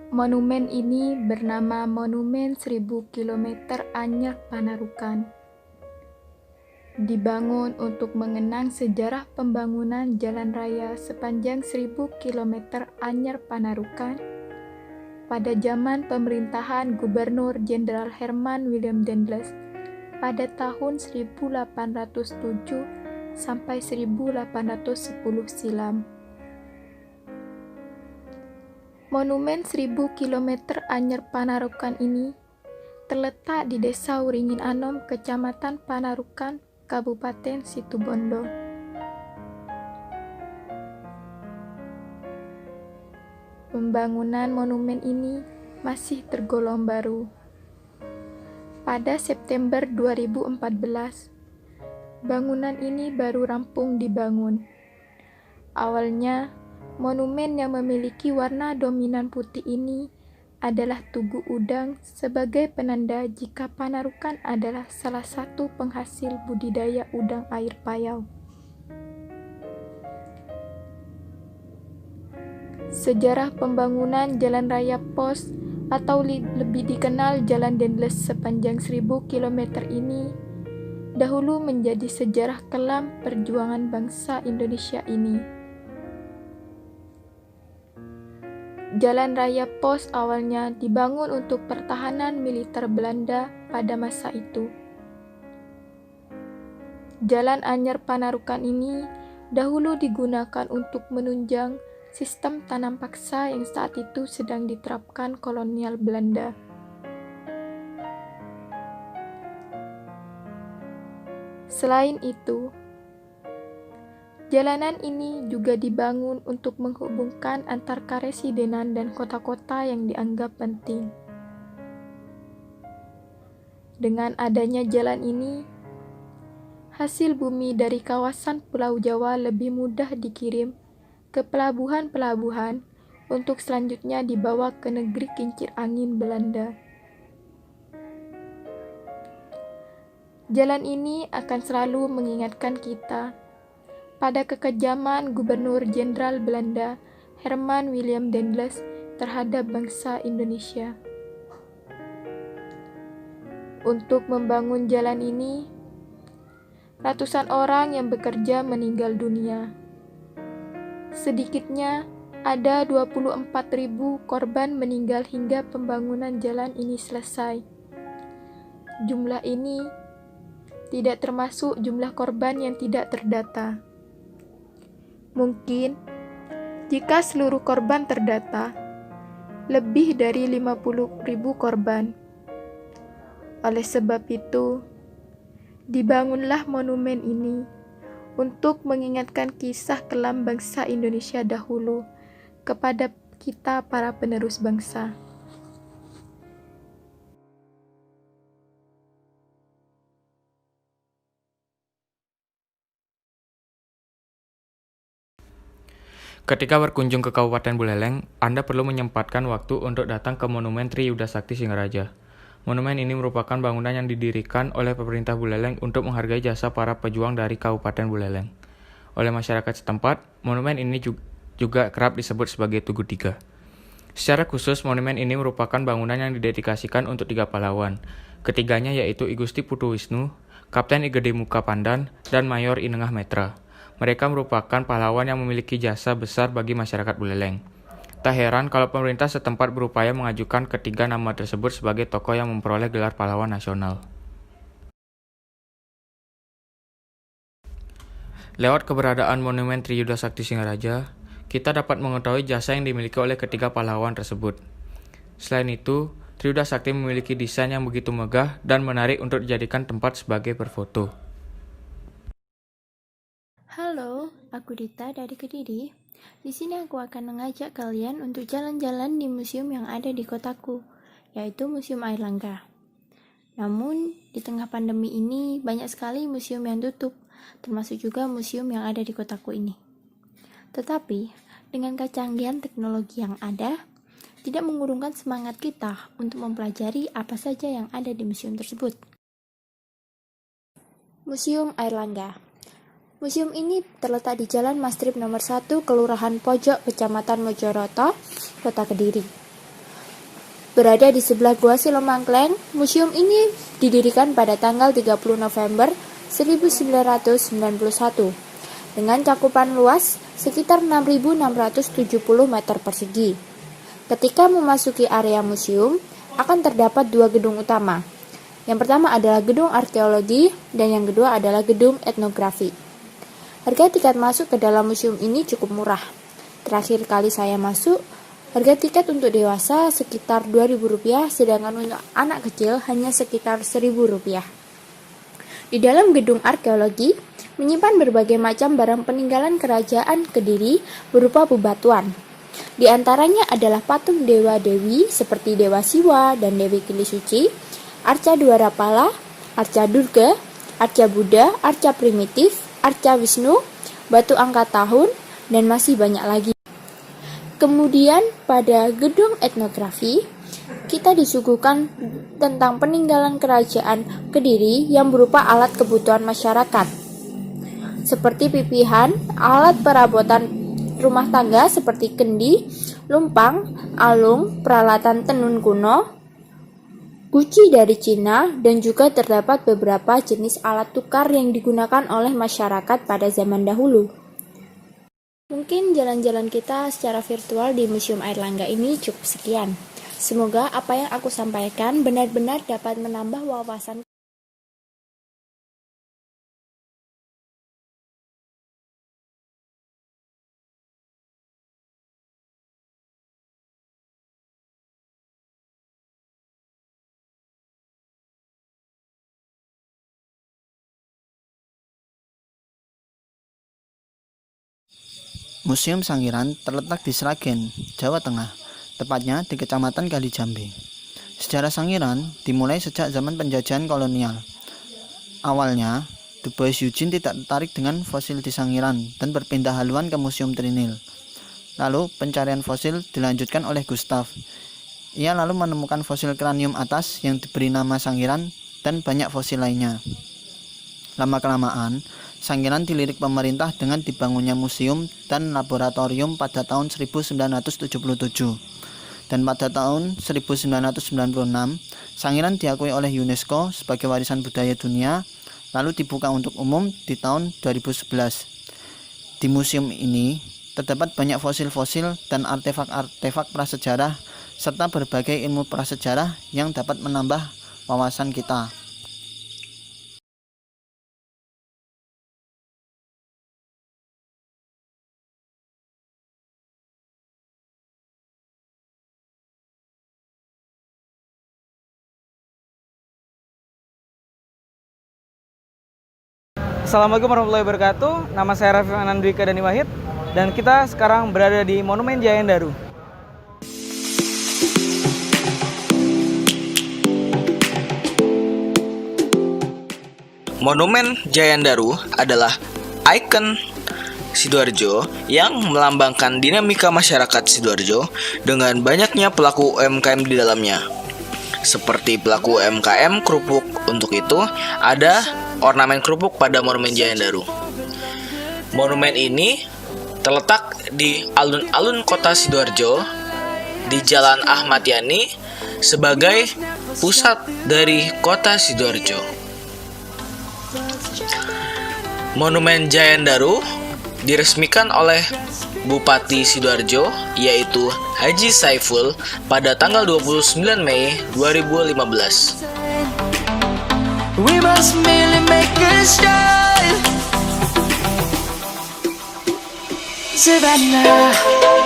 Monumen ini bernama Monumen 1000 km Anyar Panarukan. Dibangun untuk mengenang sejarah pembangunan jalan raya sepanjang 1000 km Anyar Panarukan pada zaman pemerintahan Gubernur Jenderal Herman Willem Dendels pada tahun 1807 sampai 1810 silam. Monumen 1000 km Anyar Panarukan ini terletak di Desa Wringin Anom, Kecamatan Panarukan, Kabupaten Situbondo. Pembangunan monumen ini masih tergolong baru. Pada September 2014, bangunan ini baru rampung dibangun. Awalnya, monumen yang memiliki warna dominan putih ini adalah tugu udang sebagai penanda jika Panarukan adalah salah satu penghasil budidaya udang air payau. Sejarah pembangunan Jalan Raya Pos atau lebih dikenal Jalan Dendles sepanjang 1000 km ini dahulu menjadi sejarah kelam perjuangan bangsa Indonesia ini. Jalan Raya Pos awalnya dibangun untuk pertahanan militer Belanda pada masa itu. Jalan Anyar Panarukan ini dahulu digunakan untuk menunjang sistem tanam paksa yang saat itu sedang diterapkan kolonial Belanda. Selain itu, jalanan ini juga dibangun untuk menghubungkan antar karesidenan dan kota-kota yang dianggap penting. Dengan adanya jalan ini, hasil bumi dari kawasan Pulau Jawa lebih mudah dikirim ke pelabuhan-pelabuhan untuk selanjutnya dibawa ke negeri kincir angin Belanda. Jalan ini akan selalu mengingatkan kita pada kekejaman Gubernur Jenderal Belanda Herman Willem Dendels terhadap bangsa Indonesia. Untuk membangun jalan ini, ratusan orang yang bekerja meninggal dunia. Sedikitnya ada 24.000 korban meninggal hingga pembangunan jalan ini selesai. Jumlah ini tidak termasuk jumlah korban yang tidak terdata. Mungkin jika seluruh korban terdata, lebih dari 50.000 korban. Oleh sebab itu, dibangunlah monumen ini untuk mengingatkan kisah kelam bangsa Indonesia dahulu kepada kita para penerus bangsa. Ketika berkunjung ke Kabupaten Buleleng, Anda perlu menyempatkan waktu untuk datang ke Monumen Tri Yuda Sakti Singaraja. Monumen ini merupakan bangunan yang didirikan oleh pemerintah Buleleng untuk menghargai jasa para pejuang dari Kabupaten Buleleng. Oleh masyarakat setempat, monumen ini juga kerap disebut sebagai Tugu Tiga. Secara khusus, monumen ini merupakan bangunan yang didedikasikan untuk 3 pahlawan. Ketiganya yaitu I Gusti Putu Wisnu, Kapten I Gede Muka Pandan, dan Mayor I Nengah Metra. Mereka merupakan pahlawan yang memiliki jasa besar bagi masyarakat Buleleng. Tak heran kalau pemerintah setempat berupaya mengajukan ketiga nama tersebut sebagai tokoh yang memperoleh gelar pahlawan nasional. Lewat keberadaan Monumen Tri Yuda Sakti Singaraja, kita dapat mengetahui jasa yang dimiliki oleh ketiga pahlawan tersebut. Selain itu, Tri Yuda Sakti memiliki desain yang begitu megah dan menarik untuk dijadikan tempat sebagai berfoto. Halo, aku Dita dari Kediri. Di sini aku akan mengajak kalian untuk jalan-jalan di museum yang ada di kotaku, yaitu Museum Airlangga. Namun, di tengah pandemi ini banyak sekali museum yang tutup, termasuk juga museum yang ada di kotaku ini. Tetapi, dengan kecanggihan teknologi yang ada, tidak mengurungkan semangat kita untuk mempelajari apa saja yang ada di museum tersebut. Museum Airlangga. Museum ini terletak di Jalan Mastrip nomor 1, Kelurahan Pojok, Kecamatan Mojoroto, Kota Kediri. berada di sebelah Gua Silomangkleng. Museum ini didirikan pada tanggal 30 November 1991 dengan cakupan luas sekitar 6.670 meter persegi. Ketika memasuki area museum, akan terdapat dua gedung utama. Yang pertama adalah gedung arkeologi dan yang kedua adalah gedung etnografi. Harga tiket masuk ke dalam museum ini cukup murah. Terakhir kali saya masuk, harga tiket untuk dewasa sekitar Rp2.000, sedangkan untuk anak kecil hanya sekitar Rp1.000. Di dalam gedung arkeologi, menyimpan berbagai macam barang peninggalan kerajaan Kediri berupa bebatuan. Di antaranya adalah patung dewa-dewi seperti Dewa Siwa dan Dewi Kili Suci, arca Dwarapala, arca Durga, arca Buddha, arca primitif, arca Wisnu, batu angkat tahun, dan masih banyak lagi. Kemudian pada gedung etnografi, kita disuguhkan tentang peninggalan kerajaan Kediri yang berupa alat kebutuhan masyarakat, seperti pipihan, alat perabotan rumah tangga seperti kendi, lumpang, alung, peralatan tenun kuno, guci dari Cina, dan juga terdapat beberapa jenis alat tukar yang digunakan oleh masyarakat pada zaman dahulu. Mungkin jalan-jalan kita secara virtual di Museum Airlangga ini cukup sekian. Semoga apa yang aku sampaikan benar-benar dapat menambah wawasan. Museum Sangiran terletak di Sragen, Jawa Tengah, tepatnya di Kecamatan Kalijambe. Sejarah Sangiran dimulai sejak zaman penjajahan kolonial. Awalnya, Du Bois Eugene tidak tertarik dengan fosil di Sangiran dan berpindah haluan ke Museum Trinil. Lalu, pencarian fosil dilanjutkan oleh Gustav. Ia lalu menemukan fosil kranium atas yang diberi nama Sangiran dan banyak fosil lainnya. Lama-kelamaan, Sangiran dilirik pemerintah dengan dibangunnya museum dan laboratorium pada tahun 1977. Dan pada tahun 1996, Sangiran diakui oleh UNESCO sebagai warisan budaya dunia, lalu dibuka untuk umum di tahun 2011. Di museum ini terdapat banyak fosil-fosil dan artefak-artefak prasejarah serta berbagai ilmu prasejarah yang dapat menambah wawasan kita. Assalamualaikum warahmatullahi wabarakatuh. Nama saya Raffi Anandwika Dani Wahid dan kita sekarang berada di Monumen Jayan Daru. Monumen Jayan Daru adalah ikon Sidoarjo yang melambangkan dinamika masyarakat Sidoarjo dengan banyaknya pelaku UMKM di dalamnya. Seperti pelaku UMKM kerupuk, untuk itu ada ornamen kerupuk pada Monumen Jayan Daru. Monumen ini terletak di alun-alun kota Sidoarjo di Jalan Ahmad Yani sebagai pusat dari kota Sidoarjo. Monumen Jayan Daru diresmikan oleh Bupati Sidoarjo yaitu Haji Saiful pada tanggal 29 Mei 2015. We must merely make a start. Savannah.